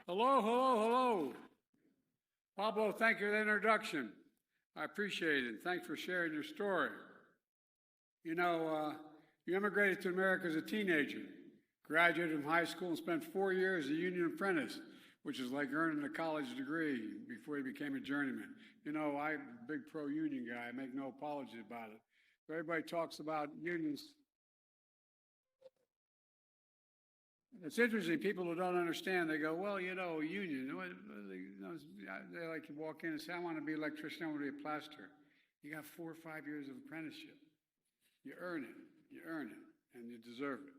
Hello, hello, hello. Pablo, thank you for the introduction. I appreciate it. Thanks for sharing your story. You immigrated to America as a teenager, graduated from high school, and spent 4 years as a union apprentice, which is like earning a college degree before you became a journeyman. I'm a big pro-union guy. I make no apology about it. Everybody talks about unions. It's interesting. People who don't understand, they go, well, union. They like to walk in and say, I want to be an electrician, I want to be a plasterer. You got 4 or 5 years of apprenticeship. You earn it, and you deserve it.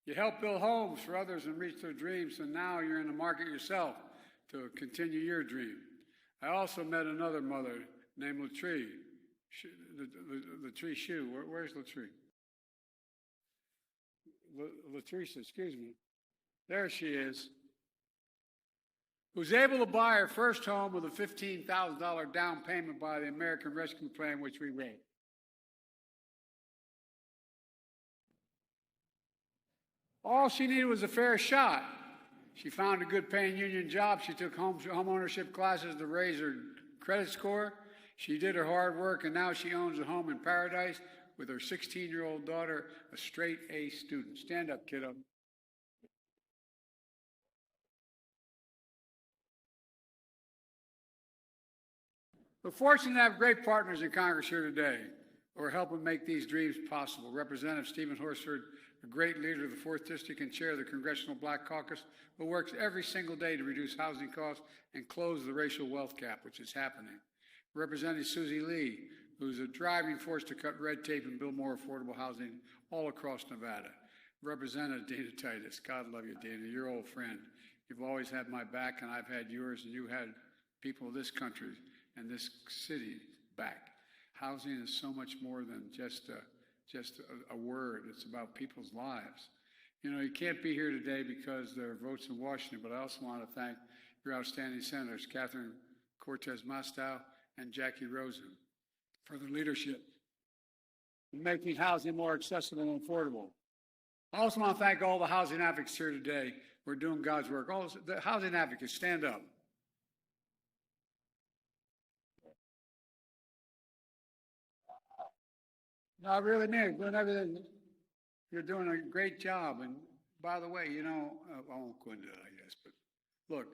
You help build homes for others and reach their dreams, and now you're in the market yourself to continue your dream. I also met another mother named Latree. Latree Shoe. Where's Latree? Latrice, excuse me. There she is. Who's able to buy her first home with a $15,000 down payment by the American Rescue Plan, which we wrote. All she needed was a fair shot. She found a good paying union job. She took home ownership classes to raise her credit score. She did her hard work, and now she owns a home in paradise with her 16-year-old daughter, a straight A student. Stand up, kiddo. We're fortunate to have great partners in Congress here today who are helping make these dreams possible. Representative Stephen Horsford, a great leader of the 4th District and chair of the Congressional Black Caucus, who works every single day to reduce housing costs and close the racial wealth gap, which is happening. Representative Susie Lee, who's a driving force to cut red tape and build more affordable housing all across Nevada. Representative Dana Titus, God love you, Dana, you're an old friend. You've always had my back, and I've had yours, and you had people of this country and this city back. Housing is so much more than just a word. It's about people's lives. You can't be here today because there are votes in Washington, but I also want to thank your outstanding senators, Catherine Cortez Masto and Jackie Rosen, for their leadership in making housing more accessible and affordable. I also want to thank all the housing advocates here today. We're doing God's work. All the housing advocates, stand up. No, I really mean it. Doing everything. You're doing a great job. And by the way, I won't go into that, I guess. But look,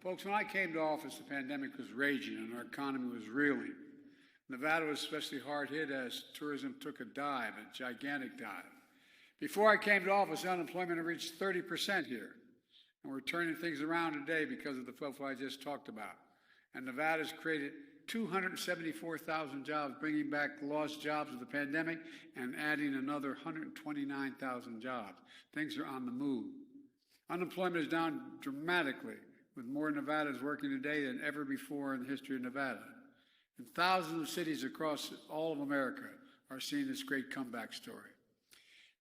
folks, when I came to office, the pandemic was raging and our economy was reeling. Nevada was especially hard hit as tourism took a dive, a gigantic dive. Before I came to office, unemployment had reached 30% here. And we're turning things around today because of the stuff I just talked about. And Nevada's created 274,000 jobs, bringing back lost jobs of the pandemic and adding another 129,000 jobs. Things are on the move. Unemployment is down dramatically, with more Nevadans working today than ever before in the history of Nevada. And thousands of cities across all of America are seeing this great comeback story.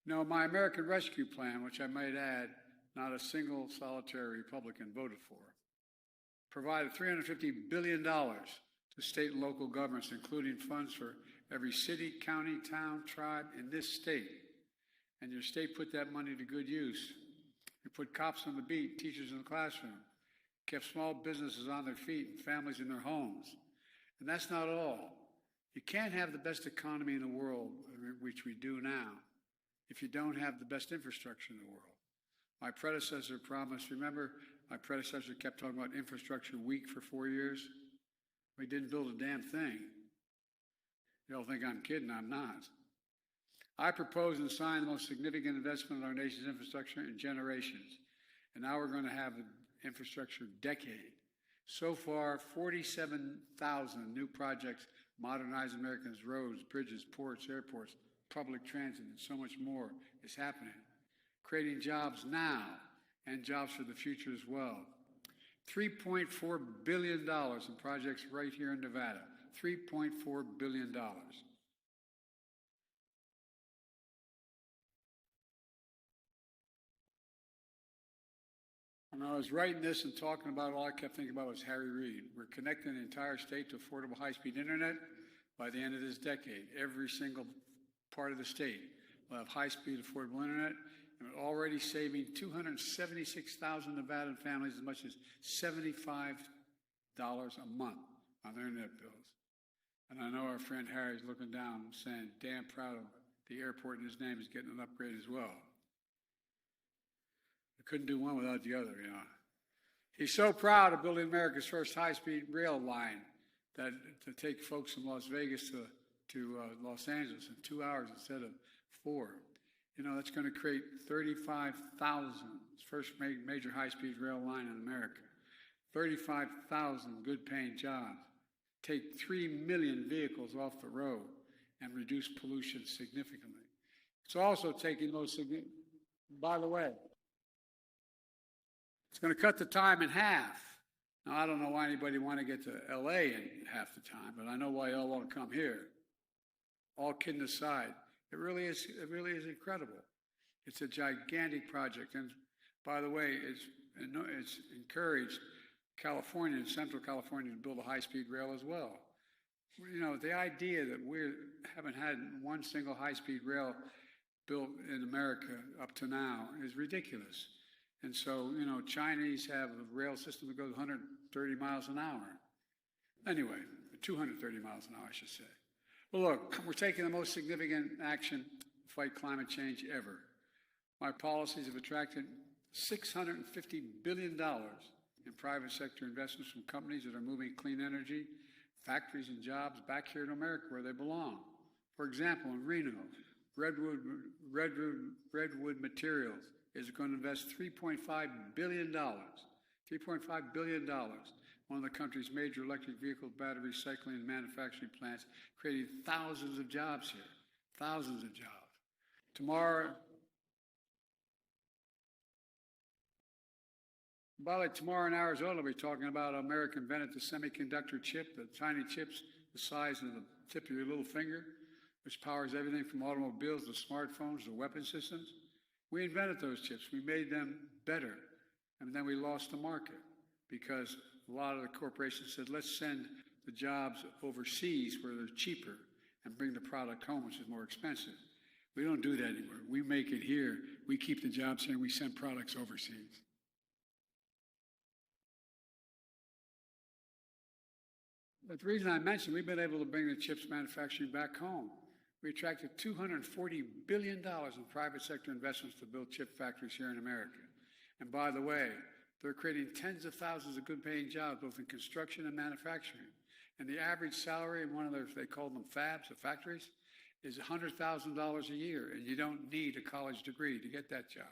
My American Rescue Plan, which I might add, not a single solitary Republican voted for, provided $350 billion to state and local governments, including funds for every city, county, town, tribe in this state. And your state put that money to good use. You put cops on the beat, teachers in the classroom, kept small businesses on their feet and families in their homes. And that's not all. You can't have the best economy in the world, which we do now, if you don't have the best infrastructure in the world. My predecessor promised, remember, my predecessor kept talking about infrastructure weak for 4 years. We didn't build a damn thing. You all think I'm kidding, I'm not. I proposed and signed the most significant investment in our nation's infrastructure in generations. And now we're going to have an infrastructure decade. So far, 47,000 new projects modernizing Americans' roads, bridges, ports, airports, public transit, and so much more is happening, creating jobs now and jobs for the future as well. $3.4 billion in projects right here in Nevada. $3.4 billion. When I was writing this and talking about it, all I kept thinking about was Harry Reid. We're connecting the entire state to affordable high-speed internet by the end of this decade. Every single part of the state will have high-speed affordable internet, and already saving 276,000 Nevada families as much as $75 a month on their net bills. And I know our friend Harry's looking down and saying, damn proud of the airport in his name is getting an upgrade as well. We couldn't do one without the other, you know. He's so proud of building America's first high-speed rail line that to take folks from Las Vegas to Los Angeles in 2 hours instead of 4. You know, that's going to create 35,000, first major high-speed rail line in America. 35,000 good-paying jobs. Take 3 million vehicles off the road and reduce pollution significantly. It's also taking those, by the way, it's going to cut the time in half. Now, I don't know why anybody want to get to L.A. in half the time, but I know why y'all want to come here. All kidding aside, it really is incredible. It's a gigantic project. And by the way, it's encouraged California and Central California to build a high-speed rail as well. You know, the idea that we haven't had one single high-speed rail built in America up to now is ridiculous. And so, you know, Chinese have a rail system that goes 130 miles an hour. Anyway, 230 miles an hour, I should say. Well, look, we're taking the most significant action to fight climate change ever. My policies have attracted $650 billion in private sector investments from companies that are moving clean energy, factories and jobs back here in America where they belong. For example, in Reno, Redwood Materials is going to invest $3.5 billion, $3.5 billion, one of the country's major electric vehicle battery recycling and manufacturing plants, creating thousands of jobs here, thousands of jobs. Tomorrow, by the way, tomorrow in Arizona, we'll be talking about America invented the semiconductor chip, the tiny chips the size of the tip of your little finger, which powers everything from automobiles to smartphones to weapon systems. We invented those chips. We made them better. And then we lost the market because a lot of the corporations said, let's send the jobs overseas where they're cheaper and bring the product home, which is more expensive. We don't do that anymore. We make it here. We keep the jobs here. We send products overseas. But the reason I mentioned, we've been able to bring the chips manufacturing back home. We attracted $240 billion in private sector investments to build chip factories here in America. And by the way, they're creating tens of thousands of good-paying jobs, both in construction and manufacturing. And the average salary in one of those, they call them fabs, the factories, is $100,000 a year, and you don't need a college degree to get that job.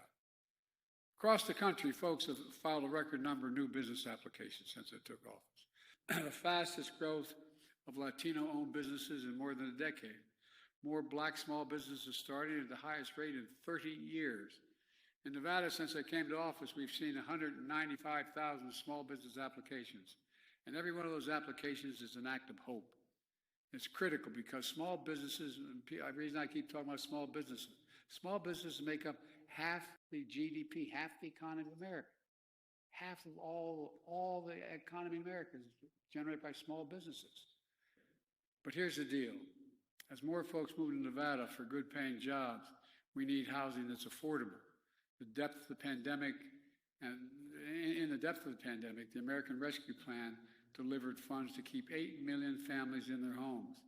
Across the country, folks have filed a record number of new business applications since I took office. The fastest growth of Latino-owned businesses in more than a decade. More black small businesses starting at the highest rate in 30 years. In Nevada, since I came to office, we've seen 195,000 small business applications. And every one of those applications is an act of hope. It's critical because small businesses, and the reason I keep talking about small businesses make up half the GDP, half the economy of America. Half of all the economy in America is generated by small businesses. But here's the deal. As more folks move to Nevada for good-paying jobs, we need housing that's affordable. The depth of the pandemic, and in the depth of the pandemic, the American Rescue Plan delivered funds to keep 8 million families in their homes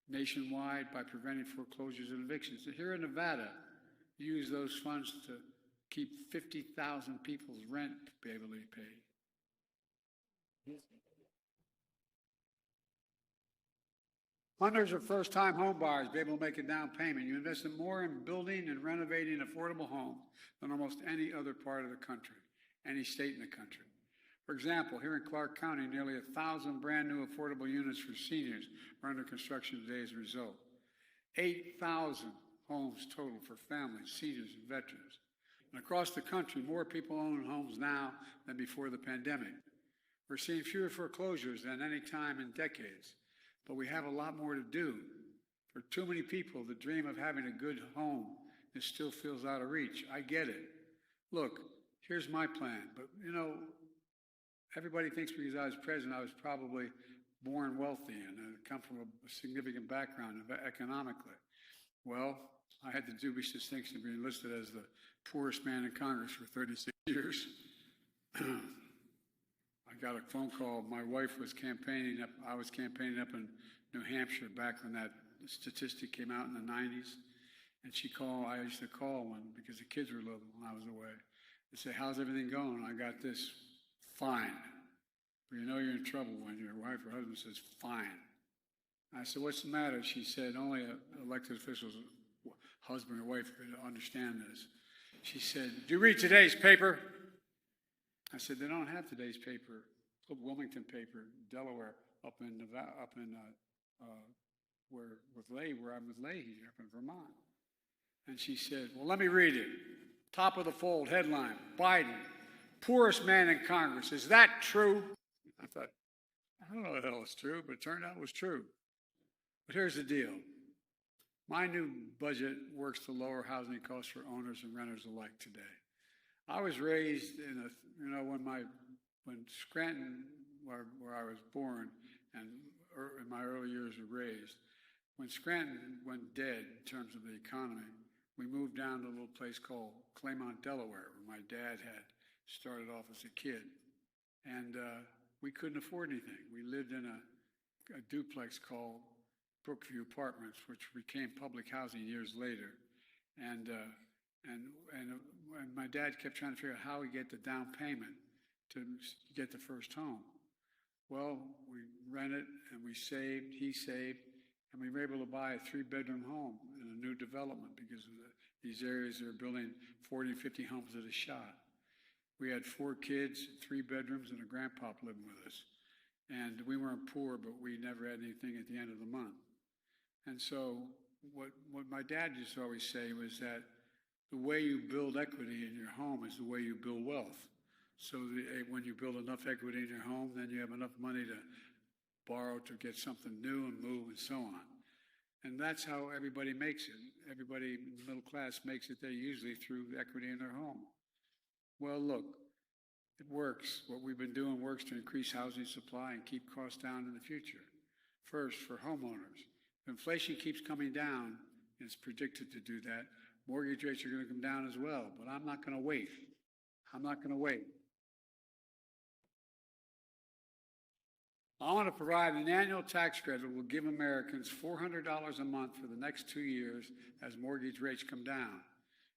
nationwide by preventing foreclosures and evictions. So here in Nevada, you use those funds to keep 50,000 people's rent to be able to be paid. Hundreds of first-time home buyers be able to make a down payment. You invest more in building and renovating affordable homes than almost any other part of the country, any state in the country. For example, here in Clark County, nearly 1,000 brand new affordable units for seniors are under construction today as a result. 8,000 homes total for families, seniors, and veterans. And across the country, more people own homes now than before the pandemic. We're seeing fewer foreclosures than any time in decades. But we have a lot more to do. For too many people, the dream of having a good home still feels out of reach. I get it. Look, here's my plan. But, you know, everybody thinks because I was president, I was probably born wealthy and come from a significant background economically. Well, I had the dubious distinction of being listed as the poorest man in Congress for 36 years. I got a phone call. My wife was campaigning up. I was campaigning up in New Hampshire back when that statistic came out in the 90s. And she called. I used to call when, because the kids were little when I was away. They say, "How's everything going?" I got this, "Fine." But you know you're in trouble when your wife or husband says, "Fine." I said, "What's the matter?" She said, "Only elected officials, husband or wife, could understand this." She said, "Do you read today's paper?" I said, "They don't have today's paper. Wilmington paper, Delaware, up in Nevada, where I'm with Leahy, up in Vermont." And she said, "Well, let me read it. Top of the fold, headline, Biden, poorest man in Congress. Is that true?" I thought, I don't know if the hell it's true, but it turned out it was true. But here's the deal. My new budget works to lower housing costs for owners and renters alike today. I was raised in when Scranton, where I was born, and in my early years were raised, when Scranton went dead in terms of the economy, we moved down to a little place called Claymont, Delaware, where my dad had started off as a kid. And we couldn't afford anything. We lived in a duplex called Brookview Apartments, which became public housing years later. And my dad kept trying to figure out how we get the down payment to get the first home. Well, we rented and we saved, he saved, and we were able to buy a 3-bedroom home in a new development because of these areas that are building 40, 50 homes at a shot. We had 4 kids, 3 bedrooms, and a grandpop living with us. And we weren't poor, but we never had anything at the end of the month. And so what my dad used to always say was that the way you build equity in your home is the way you build wealth. So when you build enough equity in your home, then you have enough money to borrow to get something new and move and so on. And that's how everybody makes it. Everybody in the middle class makes it there usually through equity in their home. Well, look, it works. What we've been doing works to increase housing supply and keep costs down in the future. First, for homeowners, if inflation keeps coming down, and it's predicted to do that, mortgage rates are going to come down as well. But I'm not going to wait. I'm not going to wait. I want to provide an annual tax credit that will give Americans $400 a month for the next 2 years as mortgage rates come down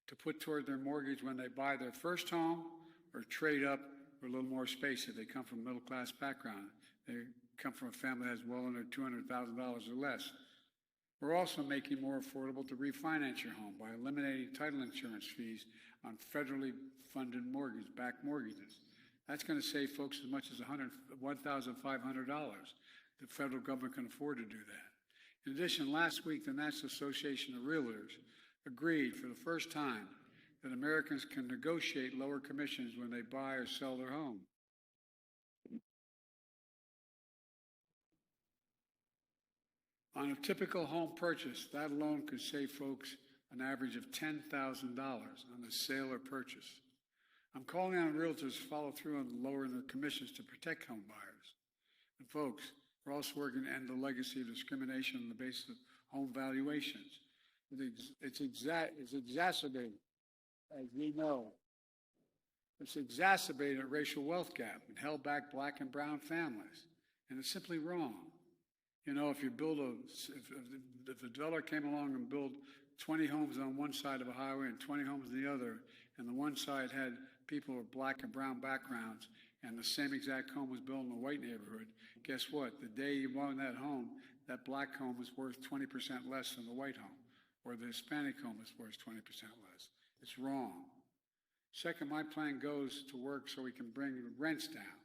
to put toward their mortgage when they buy their first home or trade up for a little more space if they come from a middle-class background. They come from a family that has well under $200,000 or less. We're also making it more affordable to refinance your home by eliminating title insurance fees on federally funded backed mortgages. That's going to save folks as much as $1,500. The federal government can afford to do that. In addition, last week, the National Association of Realtors agreed for the first time that Americans can negotiate lower commissions when they buy or sell their home. On a typical home purchase, that alone could save folks an average of $10,000 on the sale or purchase. I'm calling on realtors to follow through on lowering their commissions to protect home buyers. And folks, we're also working to end the legacy of discrimination on the basis of home valuations. It's exacerbated, as we know. It's exacerbated a racial wealth gap and held back black and brown families. And it's simply wrong. You know, if a developer came along and built 20 homes on one side of a highway and 20 homes on the other, and the one side had people with black and brown backgrounds, and the same exact home was built in a white neighborhood, guess what? The day you bought that home, that black home is worth 20% less than the white home, or the Hispanic home is worth 20% less. It's wrong. Second, my plan goes to work so we can bring the rents down.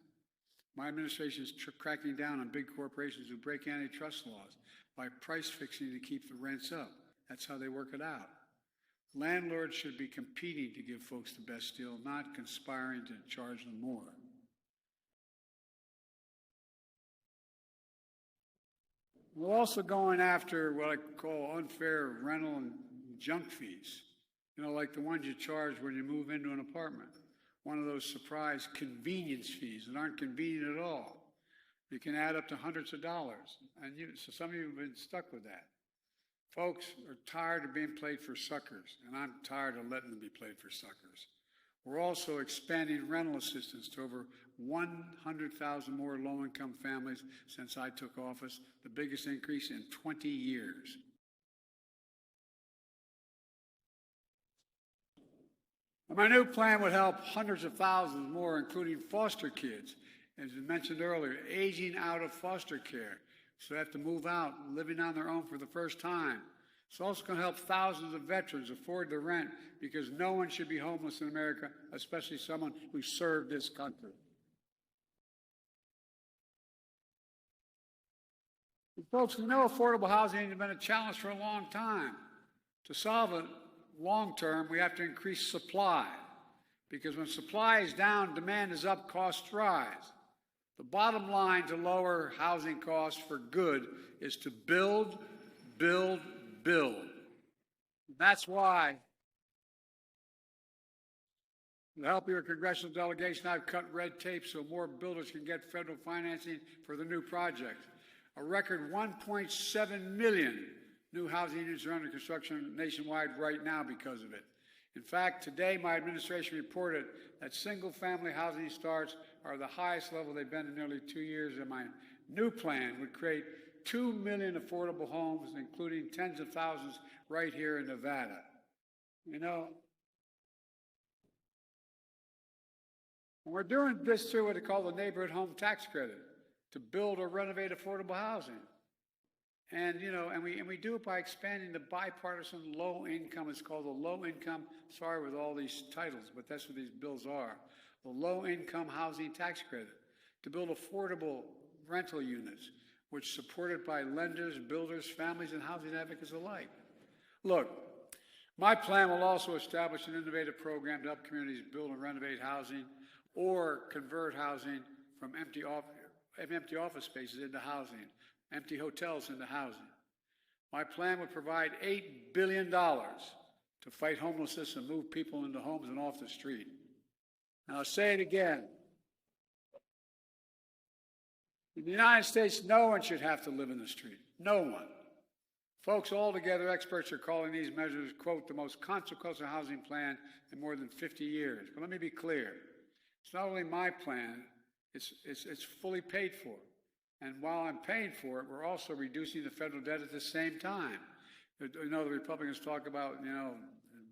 My administration is cracking down on big corporations who break antitrust laws by price fixing to keep the rents up. That's how they work it out. Landlords should be competing to give folks the best deal, not conspiring to charge them more. We're also going after what I call unfair rental and junk fees. You know, like the ones you charge when you move into an apartment. One of those surprise convenience fees that aren't convenient at all. You can add up to hundreds of dollars. And so some of you have been stuck with that. Folks are tired of being played for suckers, and I'm tired of letting them be played for suckers. We're also expanding rental assistance to over 100,000 more low-income families since I took office, the biggest increase in 20 years. My new plan would help hundreds of thousands more, including foster kids, as I mentioned earlier, aging out of foster care, so they have to move out, living on their own for the first time. It's also going to help thousands of veterans afford the rent, because no one should be homeless in America, especially someone who served this country. And folks, we know affordable housing has been a challenge for a long time. To solve it long term, we have to increase supply, because when supply is down, demand is up, costs rise. The bottom line to lower housing costs for good is to build, build, build. That's why, to help your congressional delegation, I've cut red tape so more builders can get federal financing for the new projects. A record 1.7 million new housing units are under construction nationwide right now because of it. In fact, today my administration reported that single-family housing starts are the highest level they've been in nearly 2 years, and my new plan would create 2 million affordable homes, including tens of thousands right here in Nevada. You know, and we're doing this through what they call the neighborhood home tax credit to build or renovate affordable housing. And, you know, and we do it by expanding the bipartisan low income. It's called the low income, sorry with all these titles, but that's what these bills are. The low income housing tax credit to build affordable rental units, which are supported by lenders, builders, families, and housing advocates alike. Look, my plan will also establish an innovative program to help communities build and renovate housing or convert housing from empty office spaces into housing, empty hotels into housing. My plan would provide $8 billion to fight homelessness and move people into homes and off the street. And I'll say it again. In the United States, no one should have to live in the street. No one. Folks, altogether, experts are calling these measures, quote, the most consequential housing plan in more than 50 years. But let me be clear. It's not only my plan, it's fully paid for. And while I'm paying for it, we're also reducing the federal debt at the same time. You know, the Republicans talk about, you know,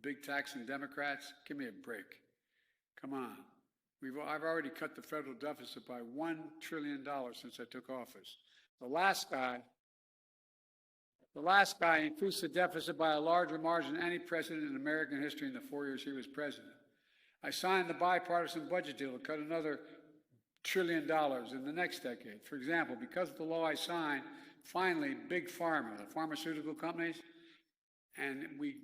big tax and Democrats. Give me a break. Come on. I've already cut the federal deficit by $1 trillion since I took office. The last guy increased the deficit by a larger margin than any president in American history in the 4 years he was president. I signed the bipartisan budget deal to cut another $1 trillion in the next decade. For example, because of the law I signed, finally, Big Pharma, the pharmaceutical companies, and we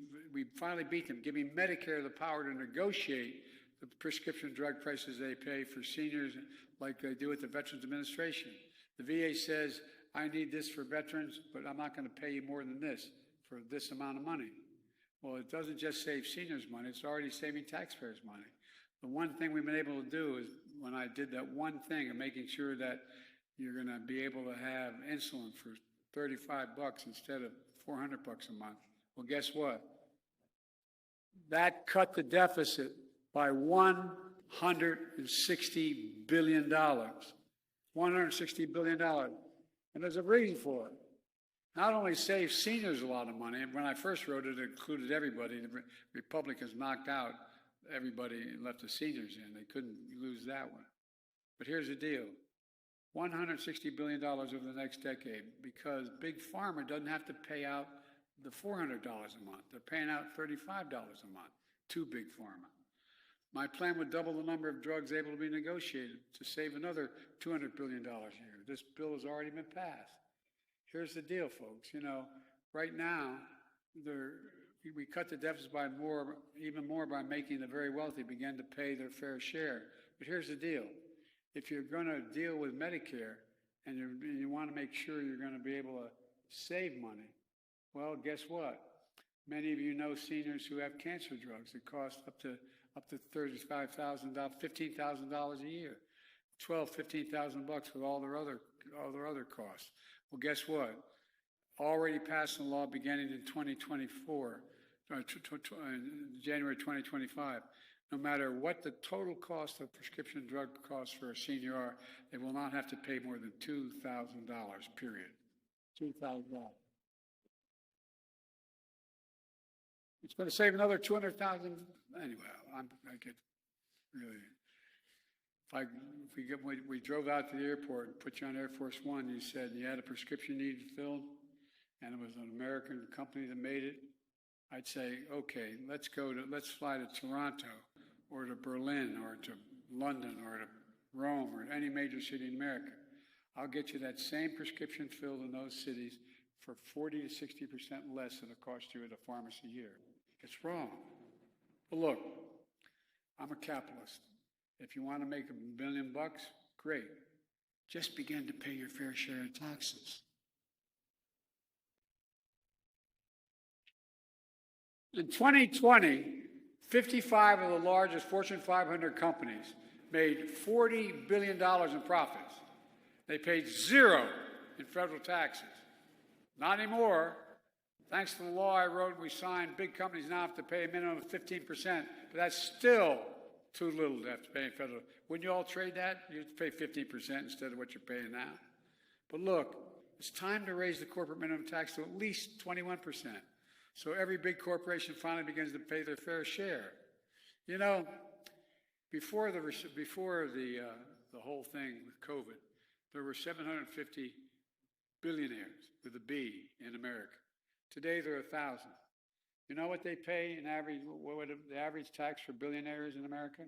finally beat them, giving Medicare the power to negotiate the prescription drug prices they pay for seniors like they do with the Veterans Administration. The VA says, I need this for veterans, but I'm not going to pay you more than this for this amount of money. Well, it doesn't just save seniors money, it's already saving taxpayers money. The one thing we've been able to do is, when I did that one thing of making sure that you're going to be able to have insulin for $35 instead of $400 a month. Well, guess what? That cut the deficit by $160 billion. $160 billion. And there's a reason for it. Not only saves seniors a lot of money, when I first wrote it, it included everybody. The Republicans knocked out everybody and left the seniors in. They couldn't lose that one. But here's the deal. $160 billion over the next decade, because Big Pharma doesn't have to pay out the $400 a month. They're paying out $35 a month to Big Pharma. My plan would double the number of drugs able to be negotiated to save another $200 billion a year. This bill has already been passed. Here's the deal, folks. You know, right now, we cut the deficit by even more by making the very wealthy begin to pay their fair share. But here's the deal. If you're going to deal with Medicare and you want to make sure you're going to be able to save money, well, guess what? Many of you know seniors who have cancer drugs that cost up to $35,000, $15,000 a year, $12,000, $15,000 with all their other costs. Well, guess what? already passed a law beginning in 2024, January 2025. No matter what the total cost of prescription drug costs for a senior are, they will not have to pay more than $2,000, period. $2,000. It's going to save another 200,000. Anyway, I get really. We drove out to the airport and put you on Air Force One. You said you had a prescription needed filled, and it was an American company that made it. I'd say, okay, let's fly to Toronto, or to Berlin, or to London, or to Rome, or any major city in America. I'll get you that same prescription filled in those cities for 40 to 60% less than it costs you at a pharmacy here. It's wrong. But look, I'm a capitalist. If you want to make $1 billion, great. Just begin to pay your fair share of taxes. In 2020, 55 of the largest Fortune 500 companies made $40 billion in profits. They paid zero in federal taxes. Not anymore. Thanks to the law I wrote, we signed, big companies now have to pay a minimum of 15%, but that's still too little to have to pay in federal. Wouldn't you all trade that? You'd pay 15% instead of what you're paying now. But look, it's time to raise the corporate minimum tax to at least 21%. So every big corporation finally begins to pay their fair share. You know, before the whole thing with COVID, there were 750 billionaires with a B in America. Today there are 1,000. You know what they pay in average? What would the average tax for billionaires in America?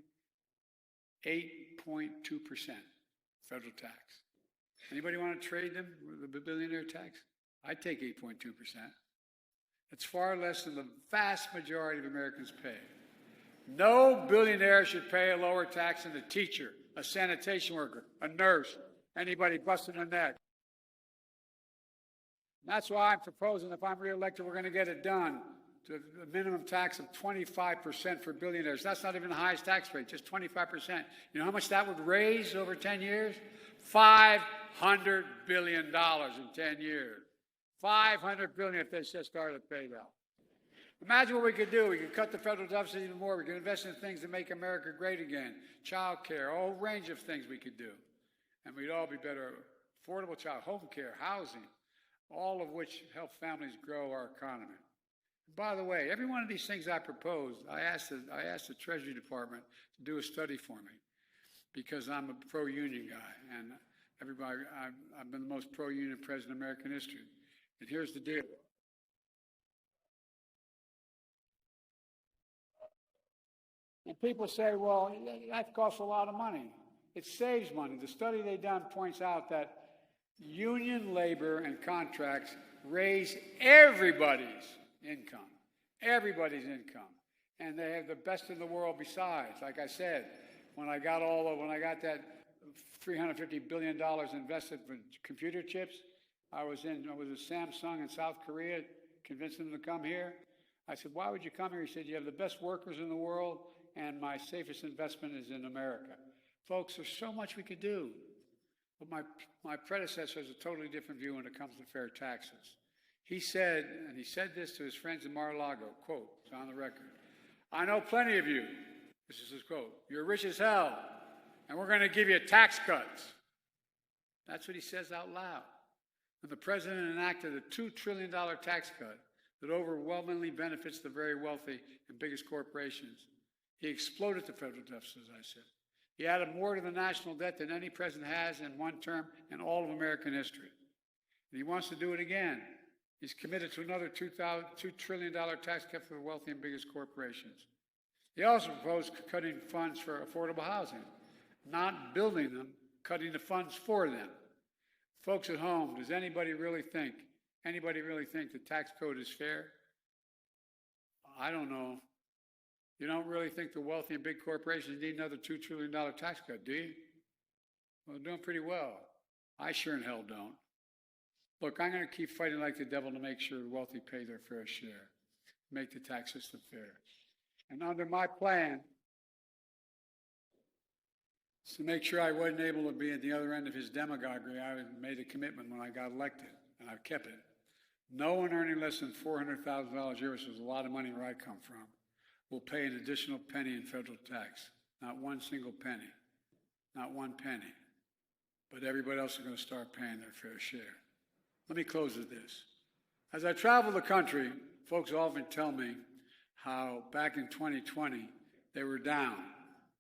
8.2% federal tax. Anybody want to trade them with the billionaire tax? I'd take 8.2%. It's far less than the vast majority of Americans pay. No billionaire should pay a lower tax than a teacher, a sanitation worker, a nurse, anybody busting a neck. That's why I'm proposing, if I'm reelected, we're going to get it done. To a minimum tax of 25% for billionaires. That's not even the highest tax rate, just 25%. You know how much that would raise over 10 years? $500 billion in 10 years. $500 billion if they just started to pay that. Imagine what we could do. We could cut the federal deficit even more. We could invest in things that make America great again. Child care, a whole range of things we could do. And we'd all be better. Affordable home care, housing, all of which help families grow our economy. By the way, every one of these things I proposed, I asked the Treasury Department to do a study for me because I'm a pro-union guy, and I've been the most pro-union president in American history. And here's the deal. And people say, well, that costs a lot of money. It saves money. The study they've done points out that union labor and contracts raise everybody's income, and they have the best in the world besides. Like I said, when I got that $350 billion invested for computer chips, I was at Samsung in South Korea, convincing them to come here. I said, why would you come here? He said, you have the best workers in the world, and my safest investment is in America. Folks, there's so much we could do. But my predecessor has a totally different view when it comes to fair taxes. He said, and he said this to his friends in Mar-a-Lago, quote, it's on the record, I know plenty of you, this is his quote, you're rich as hell, and we're going to give you tax cuts. That's what he says out loud. And the president enacted a $2 trillion tax cut that overwhelmingly benefits the very wealthy and biggest corporations. He exploded the federal deficit, as I said. He added more to the national debt than any president has in one term in all of American history. And he wants to do it again. He's committed to another $2 trillion tax cut for the wealthy and biggest corporations. He also proposed cutting funds for affordable housing, not building them, cutting the funds for them. Folks at home, does anybody really think the tax code is fair? I don't know. You don't really think the wealthy and big corporations need another $2 trillion tax cut, do you? Well, they're doing pretty well. I sure in hell don't. Look, I'm going to keep fighting like the devil to make sure the wealthy pay their fair share, make the tax system fair. And under my plan, to make sure I wasn't able to be at the other end of his demagoguery, I made a commitment when I got elected, and I've kept it. No one earning less than $400,000 a year, which is a lot of money where I come from, will pay an additional penny in federal tax. Not one single penny. Not one penny. But everybody else is going to start paying their fair share. Let me close with this. As I travel the country, folks often tell me how back in 2020, they were down.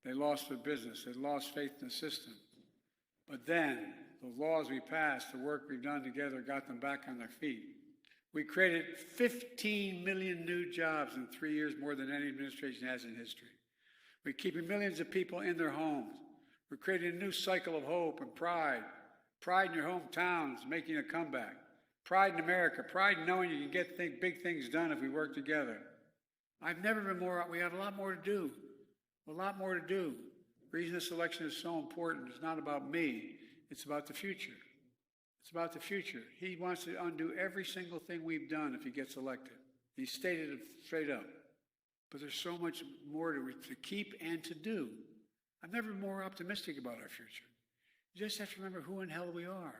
They lost their business. They lost faith in the system. But then, the laws we passed, the work we've done together, got them back on their feet. We created 15 million new jobs in 3 years, more than any administration has in history. We're keeping millions of people in their homes. We're creating a new cycle of hope and pride. Pride in your hometowns, making a comeback. Pride in America. Pride in knowing you can get big things done if we work together. I've never been more, we have a lot more to do. A lot more to do. The reason this election is so important is not about me. It's about the future. It's about the future. He wants to undo every single thing we've done if he gets elected. He stated it straight up. But there's so much more to keep and to do. I've never been more optimistic about our future. You just have to remember who in hell we are.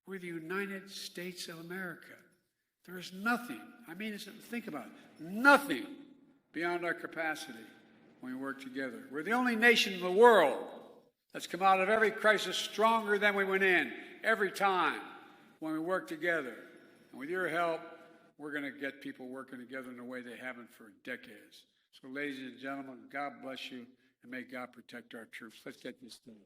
We're the United States of America. There is nothing, think about it, nothing beyond our capacity when we work together. We're the only nation in the world that's come out of every crisis stronger than we went in, every time when we work together. And with your help, we're going to get people working together in a way they haven't for decades. So, ladies and gentlemen, God bless you, and may God protect our troops. Let's get this done.